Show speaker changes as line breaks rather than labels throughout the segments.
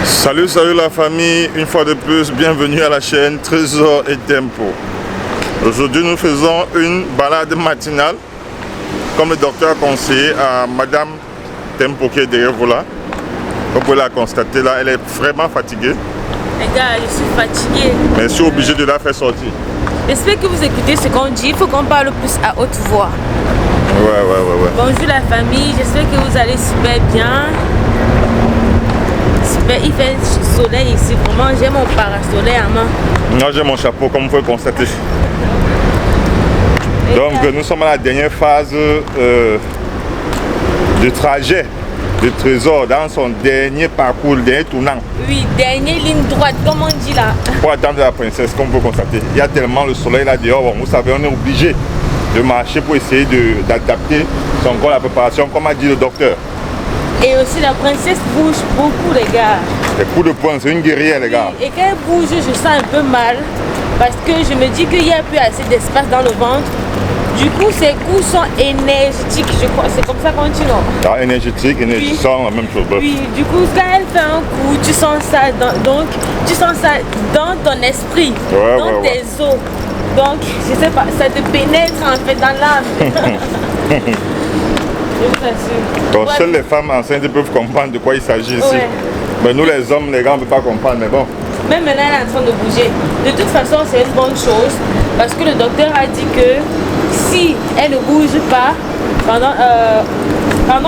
Salut la famille, une fois de plus, bienvenue à la chaîne Trésor et Tempo. Aujourd'hui nous faisons une balade matinale, comme le docteur a conseillé à Madame Tempo qui est derrière vous là. Vous pouvez la constater là, elle est vraiment fatiguée.
Les gars, je suis fatiguée.
Mais je suis obligé de la faire sortir.
J'espère que vous écoutez ce qu'on dit, il faut qu'on parle plus à haute voix.
Ouais.
Bonjour la famille, j'espère que vous allez super bien. Super, il fait soleil ici, vraiment j'ai mon parasoleil à main.
Moi j'ai mon chapeau comme vous pouvez constater. Donc nous sommes à la dernière phase du trajet de Trésor dans son dernier parcours, le dernier tournant.
Oui, dernière ligne droite, comme on dit là.
Pour attendre la princesse, comme vous pouvez constater. Il y a tellement le soleil là dehors, bon, vous savez, on est obligé de marcher pour essayer d'adapter son corps à la préparation, comme a dit le docteur.
Et aussi la princesse bouge beaucoup les gars.
Les coups de poing, c'est une guerrière les gars.
Et quand elle bouge, je sens un peu mal. Parce que je me dis qu'il n'y a plus assez d'espace dans le ventre. Du coup, ses coups sont énergétiques, je crois. C'est comme ça qu'on dit, non?
Ah, énergétique, énergisant, la même chose.
Oui, du coup, quand elle fait un coup, tu sens ça tu sens ça dans ton esprit, dans tes os. Donc, je sais pas, ça te pénètre en fait dans l'âme. Je vous assure.
Donc, seules les femmes enceintes peuvent comprendre de quoi il s'agit ici.
Ouais.
Mais nous les hommes, les gars, on ne peut pas comprendre, mais bon.
Même maintenant, elle est en train de bouger. De toute façon, c'est une bonne chose parce que le docteur a dit que si elle ne bouge pas pendant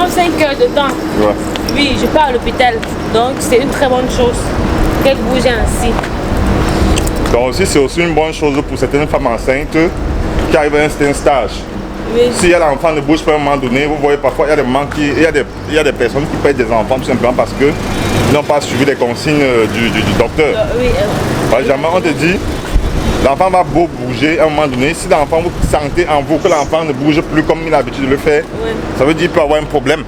5 heures de temps, oui, je pars à l'hôpital. Donc, c'est une très bonne chose qu'elle bouge ainsi.
Donc aussi, c'est aussi une bonne chose pour certaines femmes enceintes qui arrivent à un certain stage.
Oui.
Si l'enfant ne bouge pas à un moment donné, vous voyez parfois il y a des manques, il y a des personnes qui perdent des enfants tout simplement parce qu'ils n'ont pas suivi les consignes du docteur.
Oui,
Par exemple, on te dit, l'enfant va beau bouger à un moment donné, si l'enfant vous sentez en vous que l'enfant ne bouge plus comme il a l'habitude de le faire, ça veut dire qu'il peut avoir un problème.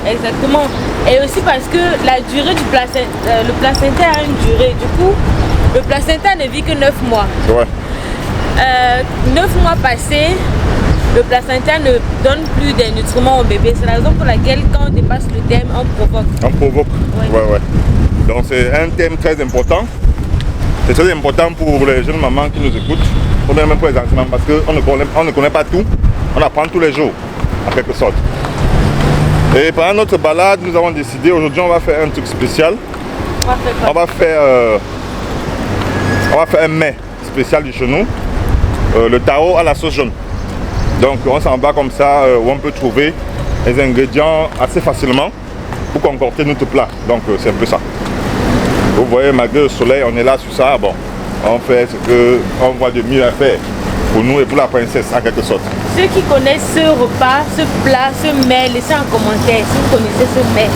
Exactement. Et aussi parce que la durée du placenta, le placenta a une durée. Du coup, le placenta ne vit que 9 mois.
Ouais.
9 mois passés, le placenta ne donne plus des nutriments au bébé. C'est la raison pour laquelle quand on dépasse le terme, on provoque.
On provoque. Ouais. Donc c'est un thème très important. C'est très important pour les jeunes mamans qui nous écoutent, ou même pour les enfants, parce qu'on ne connaît pas tout. On apprend tous les jours, en quelque sorte. Et pendant notre balade, nous avons décidé, aujourd'hui on va faire un truc spécial. On va faire un mets spécial du chez nous, le taro à la sauce jaune. Donc on s'en va comme ça, où on peut trouver les ingrédients assez facilement pour concocter notre plat. Donc c'est un peu ça. Vous voyez, malgré le soleil, on est là sur ça. Bon, on fait ce qu'on voit de mieux à faire pour nous et pour la princesse en quelque sorte.
Ceux qui connaissent ce repas, ce plat, ce mets, laissez en commentaire si vous connaissez ce mets.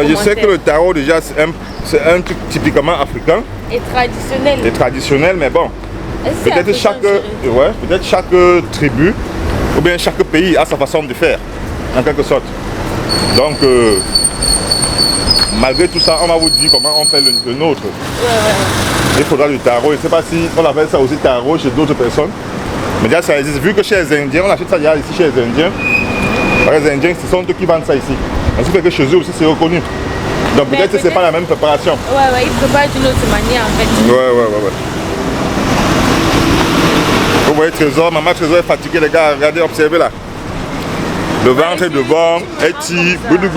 Je sais que le taro déjà c'est un truc typiquement africain.
Et traditionnel.
Et traditionnel, mais bon. Peut-être chaque tribu ou bien chaque pays a sa façon de faire, en quelque sorte. Donc, malgré tout ça, on va vous dire comment on fait le nôtre. Il faudra du taro. Je ne sais pas si on appelle ça aussi taro chez d'autres personnes. Mais déjà, ça existe. Vu que chez les Indiens, on achète ça déjà ici chez les Indiens. Les Indiens, ce sont eux qui vendent ça ici. On sait que chez eux aussi, c'est reconnu. Donc peut-être que ce n'est pas la même préparation.
Ils préparent d'une autre manière en fait.
Ouais. Vous voyez Trésor, maman Trésor est fatiguée les gars, regardez, observez là. Le ventre est devant, elle tire, goudou.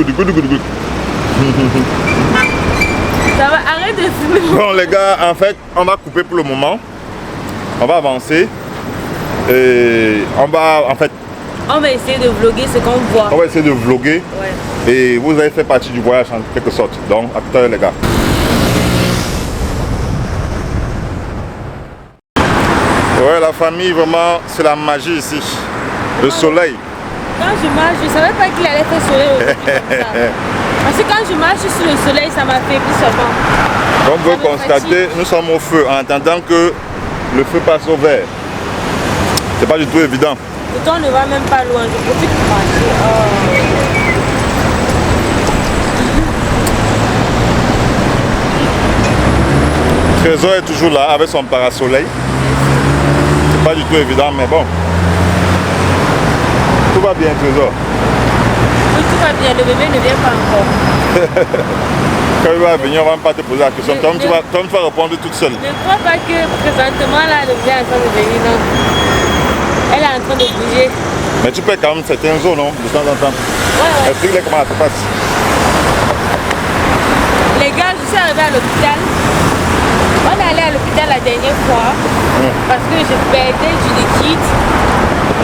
Ça va, arrête de fumer.
Bon les gars, en fait, on va couper pour le moment. On va avancer. Et on va
essayer de vlogger ce qu'on voit.
On va essayer de vlogger.
Ouais.
Et vous avez fait partie du voyage en quelque sorte. Donc à tout à l'heure les gars. Ouais, la famille, vraiment, c'est la magie ici. Le soleil.
Quand je marche, je ne savais pas qu'il allait faire soleil aujourd'hui. Parce que quand je marche sur le soleil, ça m'a fait plus seulement.
Comme vous pouvez constater, nous sommes au feu en attendant que le feu passe au vert. C'est pas du tout évident.
Pourtant, on ne va même pas loin. Je profite pour marcher.
Trésor est toujours là avec son parasoleil. C'est pas du tout évident, mais bon. Tout va bien, Trésor.
Oui, tout va bien. Le bébé ne vient pas encore.
Quand il va venir, on ne va pas te poser la question. Toi, tu vas répondre toute seule.
Ne crois pas que présentement, là, le bébé est en train de venir, non. Elle est en train de bouger.
Mais tu peux quand même certaines zones, non, de temps en temps.
Ouais.
Explique-les comment ça se passe.
Les gars, je suis arrivée à l'hôpital. On est allé à l'hôpital la dernière fois parce que je perdais du liquide.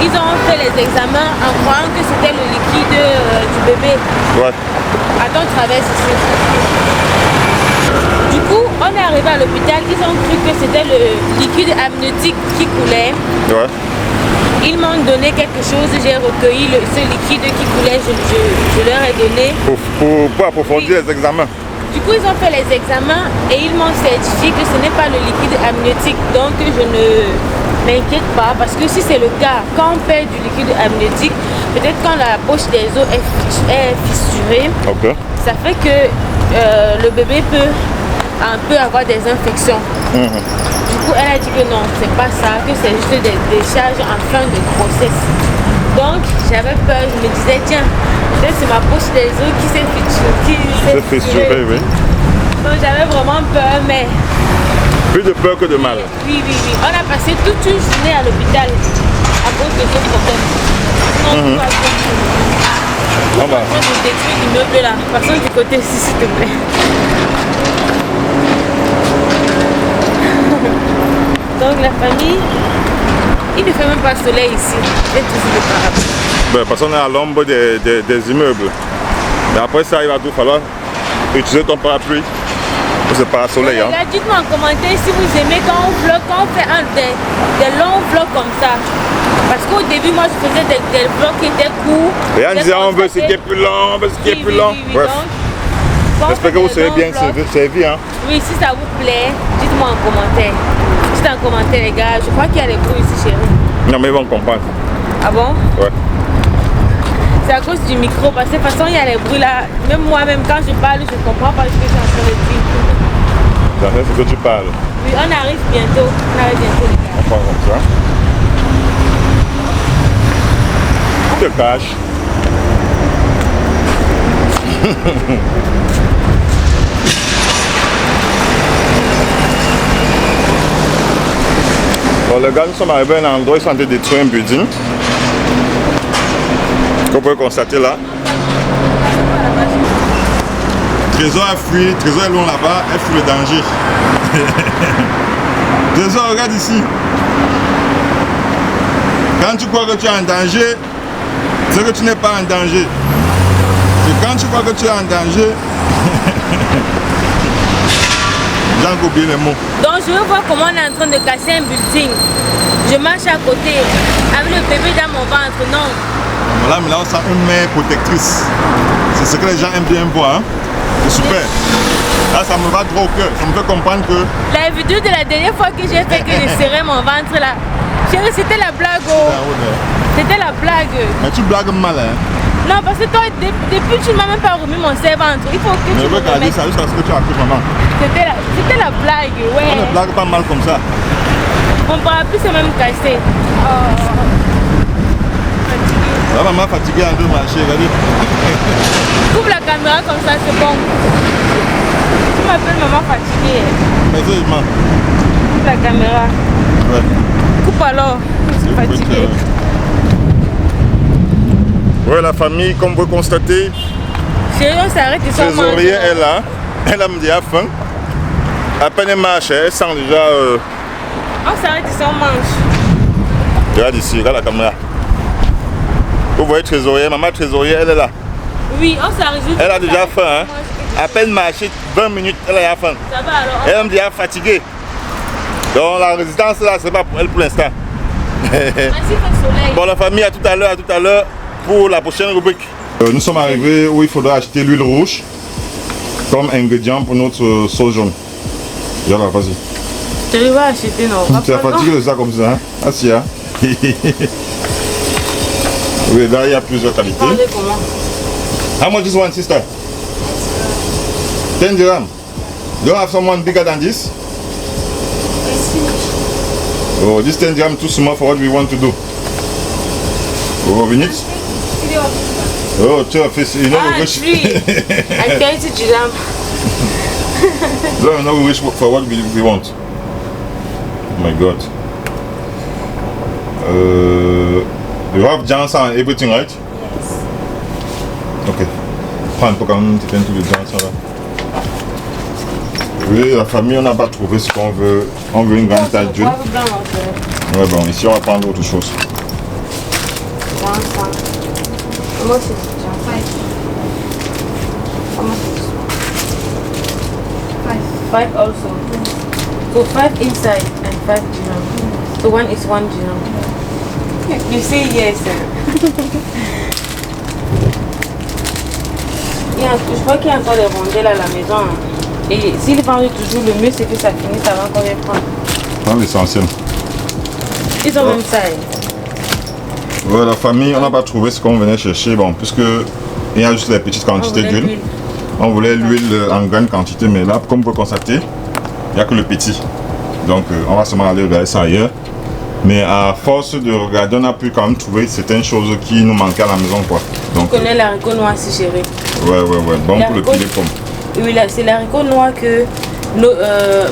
Ils ont fait les examens en croyant que c'était le liquide du bébé.
Ouais.
Attends, on traverse ici. Du coup, on est arrivé à l'hôpital. Ils ont cru que c'était le liquide amniotique qui coulait.
Ouais.
Ils m'ont donné quelque chose. J'ai recueilli ce liquide qui coulait. Je leur ai donné.
Pour approfondir les examens.
Du coup, ils ont fait les examens et ils m'ont certifié que ce n'est pas le liquide amniotique. Donc, je ne m'inquiète pas parce que si c'est le cas, quand on perd du liquide amniotique, peut-être quand la poche des os est fissurée, ça fait que le bébé peut avoir des infections. Du coup, elle a dit que non, c'est pas ça, que c'est juste des décharges en fin de grossesse. Donc, j'avais peur, je me disais, tiens, peut-être c'est ma poche des os qui s'est fissurée.
Oui.
Donc, j'avais vraiment peur, mais...
Plus de peur que de mal.
Oui. On a passé toute une journée à l'hôpital à cause de ce problème. Sinon, tout va bien. On va détruire l'immeuble là. Passons du côté ici, s'il te plaît. Donc, la famille... Il ne fait même pas soleil ici. C'est toujours le parapluie.
Parce qu'on est à l'ombre des immeubles. Et après ça, il va tout falloir utiliser ton parapluie pour se parasoleil.
Hein. Dites-moi en commentaire si vous aimez quand on vlog, quand on fait des longs vlogs comme ça. Parce qu'au début, moi, je faisais des vlogs qui étaient courts.
Et en disant, on veut ce qui est plus long, on veut ce qui est plus long. Bref. J'espère que vous serez bien servi. Hein.
Oui, si ça vous plaît, dites-moi en commentaire. Dites en commentaire, les gars. Je crois qu'il y a des bruits ici, chérie.
Non, mais ils vont comprendre.
Ah bon?
Ouais.
C'est à cause du micro, parce que de toute façon, il y a les bruits là. Même moi-même, quand je parle, je ne comprends pas ce que je suis en train de dire.
C'est ce que tu parles.
Oui, on arrive bientôt. On arrive bientôt, les gars.
On part comme ça. Tu te caches. Bon, les gars, nous sommes arrivés à un endroit, ils sont en train de détruire un building. Comme vous pouvez constater là. Trésor a fui, Trésor est loin là-bas, elle fuit le danger. Trésor, regarde ici. Quand tu crois que tu es en danger, c'est que tu n'es pas en danger. Et quand tu crois que tu es en danger, j'ai oublié les mots.
Donc je veux voir comment on est en train de casser un building. Je marche à côté, avec le bébé dans mon ventre, non.
Voilà, mais là on sent une mère protectrice. C'est ce que les gens aiment bien voir. Hein? C'est super. Là ça me va droit au cœur. Ça me fait comprendre que...
La vidéo de la dernière fois que j'ai fait que je serrais mon ventre là. Chérie, c'était la blague. Oh. C'était la blague.
Mais tu blagues mal, hein?
Non, parce que toi, depuis tu ne m'as même pas remis mon serre-ventre. Il faut que tu me remettes.
Ça jusqu'à ce que tu accouches, maman.
C'était la blague, ouais.
On ne blague pas mal comme ça.
Mon parapluie s'est même cassé.
La maman fatiguée en deux marchés, regardez.
Coupe la caméra comme ça, c'est bon. Tu m'appelles maman fatiguée.
Mais sérieusement.
Coupe la caméra.
Ouais.
Coupe alors. Je suis fatiguée.
Ouais, la famille, comme vous constatez,
chérie, on s'arrête et ça.
Trésorier est là. Elle a déjà faim. À peine elle marche, elle sent déjà...
On s'arrête et ça, on mange.
Regarde ici, regarde la caméra. Vous voyez Trésorier, maman Trésorier, elle est là.
Oui, on s'arrête juste.
Elle a déjà faim, hein. À peine marché 20 minutes, elle a déjà faim.
Ça va alors.
Elle est déjà fatiguée. Donc la résistance là, c'est pas pour elle pour l'instant. Bon, la famille, à tout à l'heure pour la prochaine rubrique. Nous sommes arrivés où il faudra acheter l'huile rouge comme ingrédient pour notre sauce jaune. Voilà, vas-y.
Tu vas acheter, non?
Tu as fatigué de ça comme ça, hein? Assis, hein? Oui, là il y a plusieurs qualités. How much is one, sister? 10 dirhams. Don't have someone bigger than this? Oh, this 10 dirhams too small for what we want to do. Oh, we need? Oh, 12 is, you know,
I 30 dirham.
So now we wish for what we want. Oh my God. You have jams and everything, right?
Yes.
Ok. Prends un peu quand même, tu fais tous les jams là. Oui, la famille, on n'a pas trouvé ce qu'on veut. On veut une grande taille d'huile. Ouais, bon, ici on va prendre autre chose.
Comment c'est ça? Five also. So 5 inside and 5 dirham. So one is 1 dirham. You say yes. Je crois qu'il y a encore des rondelles à la maison. Et s'ils vendent toujours, le mieux c'est que ça finisse avant qu'on les prenne.
Prends l'essentiel.
Ils ont même ça.
Ouais, la famille, on n'a pas trouvé ce qu'on venait chercher. Bon, puisque il y a juste les petites quantités d'huile. On voulait l'huile en grande quantité, mais là, comme vous pouvez constater, il n'y a que le petit. Donc, on va seulement aller regarder ça ailleurs. Mais à force de regarder, on a pu quand même trouver certaines choses qui nous manquaient à la maison, quoi. Donc,
tu connais l'haricot noir, si chéri.
Ouais. Bon pour le filet pomme.
Oui, c'est l'haricot noir que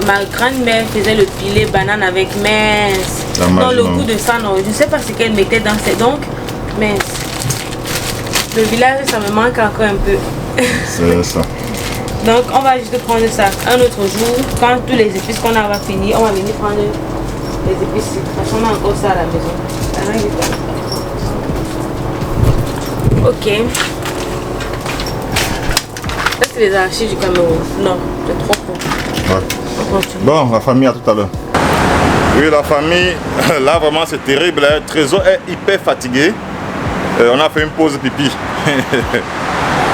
ma grand-mère faisait le filet banane avec mince. Non, le goût de ça, non. Je ne sais pas ce qu'elle mettait dans ses donc mince. Le village, ça me manque encore un peu.
C'est ça.
Donc, on va juste prendre ça un autre jour. Quand tous les épices qu'on a fini, on va venir prendre les épices. Parce qu'on a encore ça à la maison. Ok. Ça, c'est les archives du Cameroun. Non, c'est trop court.
Ouais. Bon, la famille à tout à l'heure. Oui, la famille, là vraiment c'est terrible. Hein. Trésor est hyper fatigué. On a fait une pause pipi.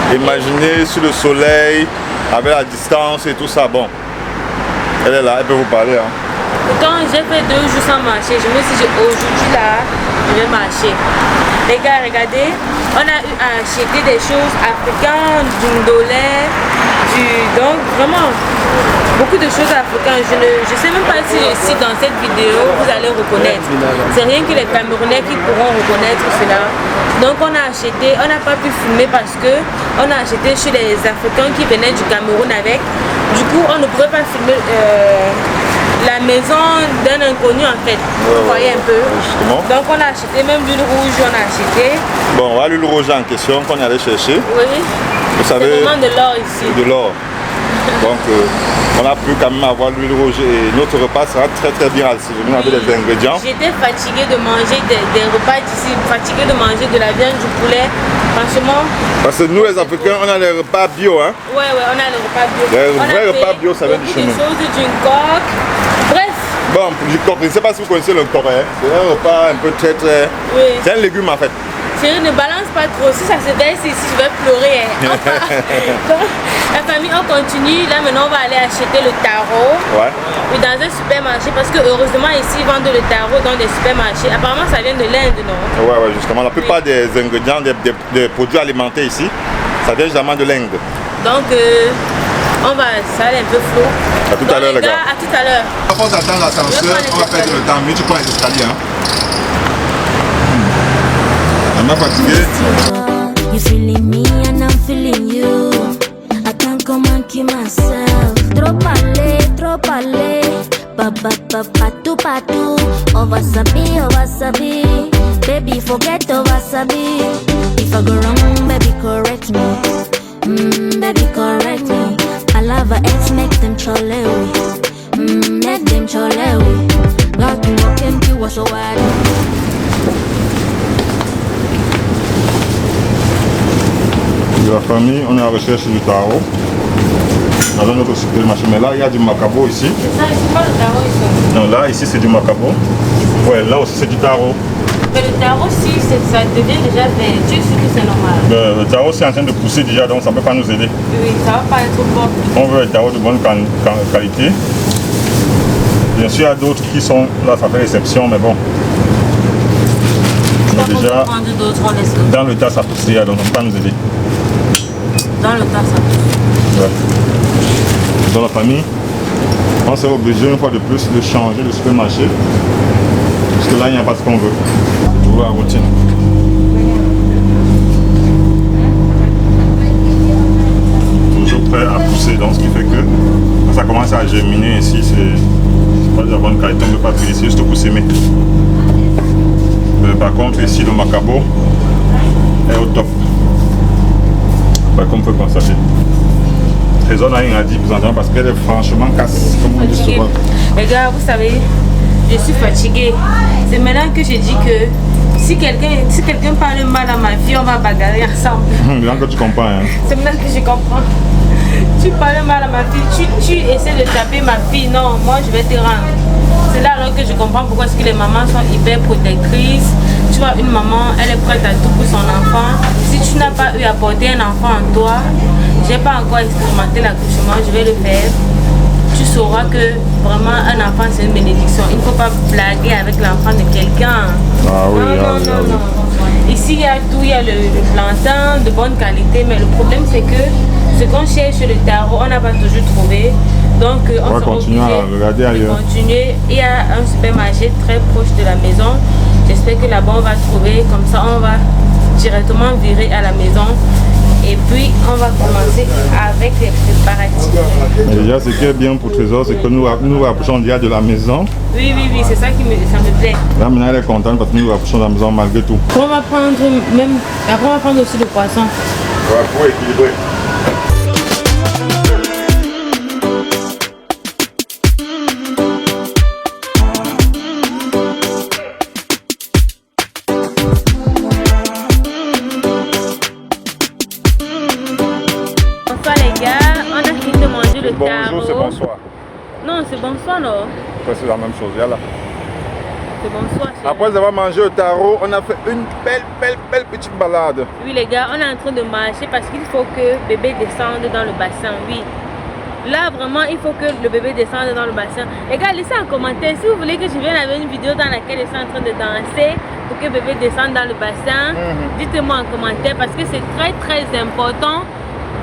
Imaginez sur le soleil, avec la distance et tout ça. Bon, elle est là, elle peut vous parler. Hein.
Pourtant, j'ai fait 2 jours sans marcher. Je me suis dit, aujourd'hui là, je vais marcher. Les gars, regardez, on a eu à acheter des choses africaines, du ndolé, donc vraiment beaucoup de choses africaines. Je ne sais même pas si dans cette vidéo vous allez reconnaître. C'est rien que les Camerounais qui pourront reconnaître cela. Donc on a acheté, on n'a pas pu filmer parce que on a acheté chez les Africains qui venaient du Cameroun avec. Du coup, on ne pouvait pas filmer la maison d'un inconnu en fait. Vous voyez un peu. Justement. Donc on a acheté même l'huile rouge, on a acheté.
Bon, voilà l'huile rouge en question qu'on allait chercher.
Oui.
Vous savez.
C'est vraiment de l'or ici.
De l'or. Donc on a pu quand même avoir l'huile rouge et notre repas sera très bien assaisonné avec les ingrédients.
J'étais fatiguée de manger des repas d'ici, fatiguée de manger de la viande, du poulet. Franchement.
Parce que nous les Africains, on a les repas bio. Hein?
Ouais, on a les repas bio.
Les vrais repas bio, ça vient du chez nous.
Des choses d'une coque. Bref.
Bon, du coq, je ne sais pas si vous connaissez le coq. Hein? C'est un repas un peu très. Oui. C'est un légume en fait.
Chérie, ne balance pas trop. Si ça se baisse ici, je vais pleurer. Hein. Donc, la famille, on continue. Là, maintenant, on va aller acheter le taro. Ouais. Oui, dans un supermarché. Parce que heureusement, ici, ils vendent le taro dans des supermarchés. Apparemment, ça vient de l'Inde, non? Ouais, justement. La plupart des ingrédients, des produits alimentaires ici, ça vient justement de l'Inde. Donc, on va. Ça va un peu flou. À tout à l'heure, les gars. À tout à l'heure. À force d'attendre l'ascenseur, on va perdre le temps. Mieux, tu prends les escaliers. Hein. I'm not fatigué.
You feeling me and I'm feeling you. I can't come and keep myself. Trop parler. Patu. Ovasabi. Baby, forget Ovasabi. If I go wrong, baby, correct me. Baby, correct me. I love her ex, make them cholewi. Make them cholewi. Got to walk and you was so wide.
De la famille, on est en recherche du taro dans un autre supermarché, mais là il y a du macabo ici.
C'est ça, c'est pas le taro ici.
Non, là ici c'est du macabo. Ouais, là aussi c'est du taro.
Mais le taro, si ça devient déjà vert, tu sais que c'est normal.
Le taro c'est en train de pousser déjà, donc ça ne peut pas nous aider.
Oui, ça va pas être bon.
On veut un taro de bonne qualité. Bien sûr, il y a d'autres qui sont là, ça fait exception, mais bon. Mais déjà, dans le tas ça pousse déjà, donc ça ne peut pas nous aider.
Dans le tas, ça pousse.
Ouais. Dans la famille, on s'est obligé une fois de plus de changer de supermarché. Parce que là, il n'y a pas ce qu'on veut. Toujours la routine. Toujours prêt à pousser. Donc ce qui fait que quand ça commence à germiner ici, c'est pas de la bonne qualité, on ne peut pas appuyer, c'est juste pour s'aimer. Par contre ici le macabo est au top. Comme on peut constater. Trésor n'a rien à dire présentement parce qu'elle est franchement casse, comme on dit souvent.
Les gars, vous savez, je suis fatiguée. C'est maintenant que je dis que si quelqu'un parle mal à ma fille, on va bagarrer ensemble.
Maintenant que tu comprends. Hein.
C'est maintenant que je comprends. Tu parles mal à ma fille, tu essaies de taper ma fille. Non, moi je vais te rendre. C'est là alors que je comprends pourquoi est-ce que les mamans sont hyper protectrices. Tu vois, une maman, elle est prête à tout pour son enfant. Si tu n'as pas eu à porter un enfant en toi, j'ai pas encore expérimenté l'accouchement, je vais le faire. Tu sauras que vraiment un enfant c'est une bénédiction. Il ne faut pas blaguer avec l'enfant de quelqu'un.
Ah oui, non.
Ici il y a tout, il y a le plantain de bonne qualité, mais le problème c'est que ce qu'on cherche sur le tarot, on n'a pas toujours trouvé. Donc on va
continuer à regarder ailleurs.
Il y a un supermarché très proche de la maison. J'espère que là-bas on va trouver, comme ça on va directement virer à la maison. Et puis on va commencer avec les préparatifs.
Déjà ce qui est bien pour Trésor, c'est que nous approchons déjà de la maison.
Oui, c'est ça qui ça me plaît.
Là maintenant elle est contente parce que nous approchons de la maison malgré tout.
On va prendre même, après on va prendre aussi le poisson.
Ouais, pour équilibrer. Bonjour, c'est bonsoir.
Non, c'est bonsoir, non?
C'est la même chose, là.
C'est bonsoir.
Après avoir mangé au tarot, on a fait une belle petite balade.
Oui, les gars, on est en train de marcher parce qu'il faut que bébé descende dans le bassin, oui. Là, vraiment, il faut que le bébé descende dans le bassin. Les gars, laissez un commentaire. Si vous voulez que je vienne avec une vidéo dans laquelle je suis en train de danser pour que bébé descende dans le bassin, dites-moi en commentaire parce que c'est très important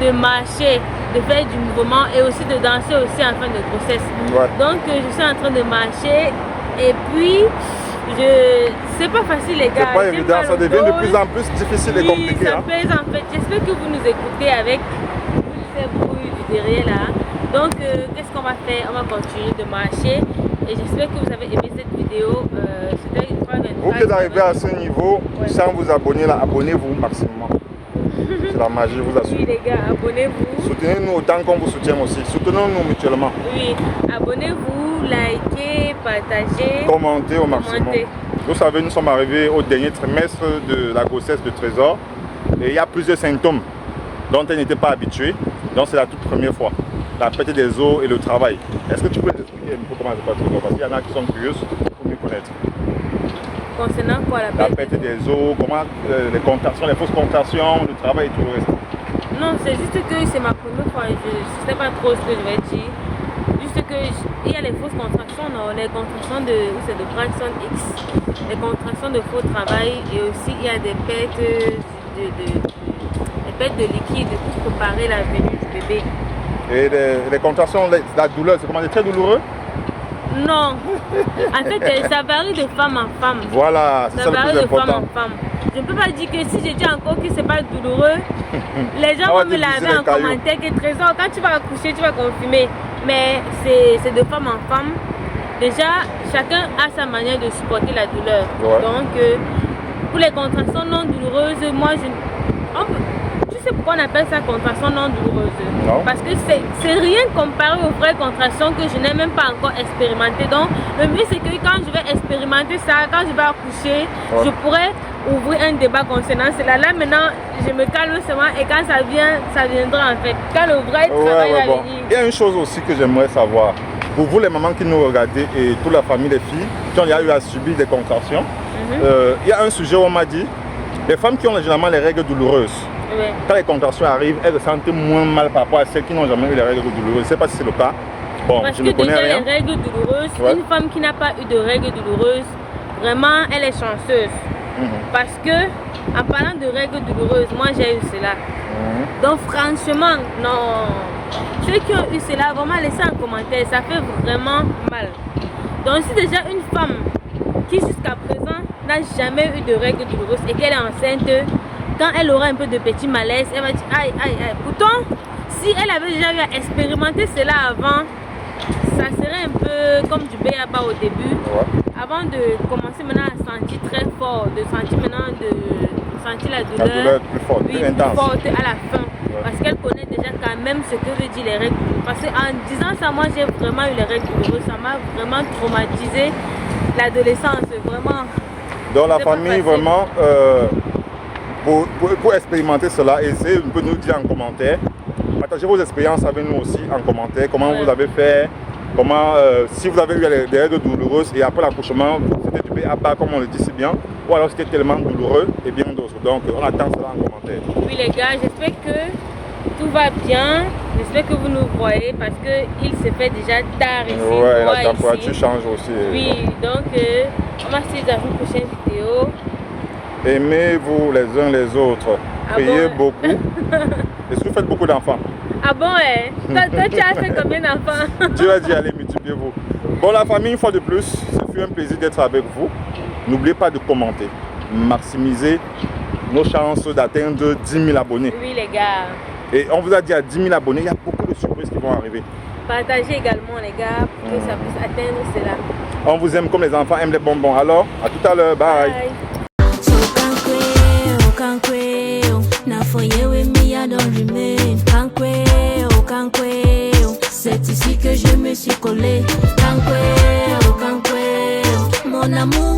de marcher, de faire du mouvement et aussi de danser aussi en fin de grossesse.
Ouais.
Donc je suis en train de marcher et puis c'est pas facile les gars.
C'est pas évident, ça devient de plus en plus difficile et compliqué.
Ça pèse en fait. J'espère que vous nous écoutez avec ces bruits du derrière là. Donc qu'est-ce qu'on va faire? On va continuer de marcher et j'espère que vous avez aimé cette vidéo. C'était une 3
Vous qui d'arriver à ce niveau, sans vous abonner là, abonnez-vous maximum. C'est la magie, je vous assure.
Oui les gars, abonnez-vous.
Soutenez-nous autant qu'on vous soutient aussi. Soutenons-nous mutuellement.
Oui, abonnez-vous, likez, partagez.
Commentez au maximum. Vous savez, nous sommes arrivés au dernier trimestre de la grossesse de Trésor. Et il y a plusieurs symptômes dont elle n'était pas habituée. Donc c'est la toute première fois. La perte des os et le travail. Est-ce que tu peux nous expliquer un peu comment ça passe Trésor? Parce qu'il y en a qui sont curieux pour mieux connaître.
Concernant quoi
la perte des os, comment les contractions, les fausses contractions, le travail et tout le reste.
Non, c'est juste que c'est ma première fois, je ne sais pas trop ce que je vais dire. Juste qu'il y a les fausses contractions, non, les contractions de Braxton X, les contractions de faux travail et aussi il y a des pertes de liquide pour préparer la venue du bébé.
Et les contractions, la douleur, c'est comment? C'est très douloureux?
Non, en fait ça varie de femme en femme.
Voilà, c'est ça le plus important.
Ça varie de femme en femme. Je ne peux pas dire que si je dis encore que c'est pas douloureux, les gens vont me laver en commentaire que Trésor, quand tu vas accoucher, tu vas confirmer. Mais c'est de femme en femme. Déjà, chacun a sa manière de supporter la douleur. Ouais. Donc, pour les contractions non douloureuses, moi tu sais pourquoi on appelle ça contraction non douloureuse? Non. Parce que c'est rien comparé aux vraies contractions que je n'ai même pas encore expérimenté. Donc le mieux c'est que quand je vais expérimenter ça, quand je vais accoucher, je pourrais ouvrir un débat concernant cela. Là maintenant, je me calme seulement et quand ça vient, ça viendra en fait. Quand le vrai travail va venir.
Il y a une chose aussi que j'aimerais savoir. Pour vous les mamans qui nous regardez et toute la famille, les filles, qui ont eu à subir des contractions, il y a un sujet où on m'a dit, les femmes qui ont généralement les règles douloureuses, quand les contractions arrivent, elles ressentent moins mal par rapport à celles qui n'ont jamais eu les règles douloureuses. Je ne sais pas si c'est le cas. Bon,
parce
je
que
ne connais
déjà
rien.
Les règles douloureuses, une femme qui n'a pas eu de règles douloureuses, vraiment elle est chanceuse. Parce que, en parlant de règles douloureuses, moi j'ai eu cela. Donc franchement, non. Ceux qui ont eu cela, vraiment laissez un commentaire, ça fait vraiment mal. Donc si déjà une femme qui jusqu'à présent n'a jamais eu de règles douloureuses et qu'elle est enceinte, quand elle aura un peu de petit malaise, elle va dire aïe aïe aïe. Pourtant, si elle avait déjà eu à expérimenter cela avant, ça serait un peu comme du béaba au début. Avant de commencer maintenant à sentir très fort, de sentir maintenant sentir la douleur
plus forte,
plus
intense.
forte à la fin. Parce qu'elle connaît déjà quand même ce que veut dire les règles. Parce qu'en disant ça, moi j'ai vraiment eu les règles douloureuses. Ça m'a vraiment traumatisé l'adolescence, vraiment.
Dans la famille, vraiment, pour expérimenter cela, essayez de nous dire en commentaire. Partagez vos expériences avec nous aussi en commentaire. Comment vous avez fait, comment, si vous avez eu des règles douloureuses et après l'accouchement, c'était du béaba comme on le dit si bien, ou alors c'était tellement douloureux et bien d'autres. Donc on attend cela en commentaire.
Oui les gars, j'espère que tout va bien. J'espère que vous nous voyez parce qu'il se fait déjà tard ici.
Ouais, la température change aussi.
Oui, donc on va se dire dans une prochaine vidéo.
Aimez-vous les uns les autres. Priez beaucoup. Et surtout faites beaucoup d'enfants.
Ah bon, toi tu as fait combien d'enfants?
Dieu a dit allez, multipliez-vous. Bon la famille, une fois de plus, ce fut un plaisir d'être avec vous. N'oubliez pas de commenter. Maximiser nos chances d'atteindre 10 000 abonnés.
Oui les gars.
Et on vous a dit à 10 000 abonnés, il y a beaucoup de surprises qui vont arriver.
Partagez également les gars pour que ça puisse atteindre cela.
On vous aime comme les enfants aiment les bonbons. Alors, à tout à l'heure. Bye.
C'est ici que je me suis collé. Mon amour.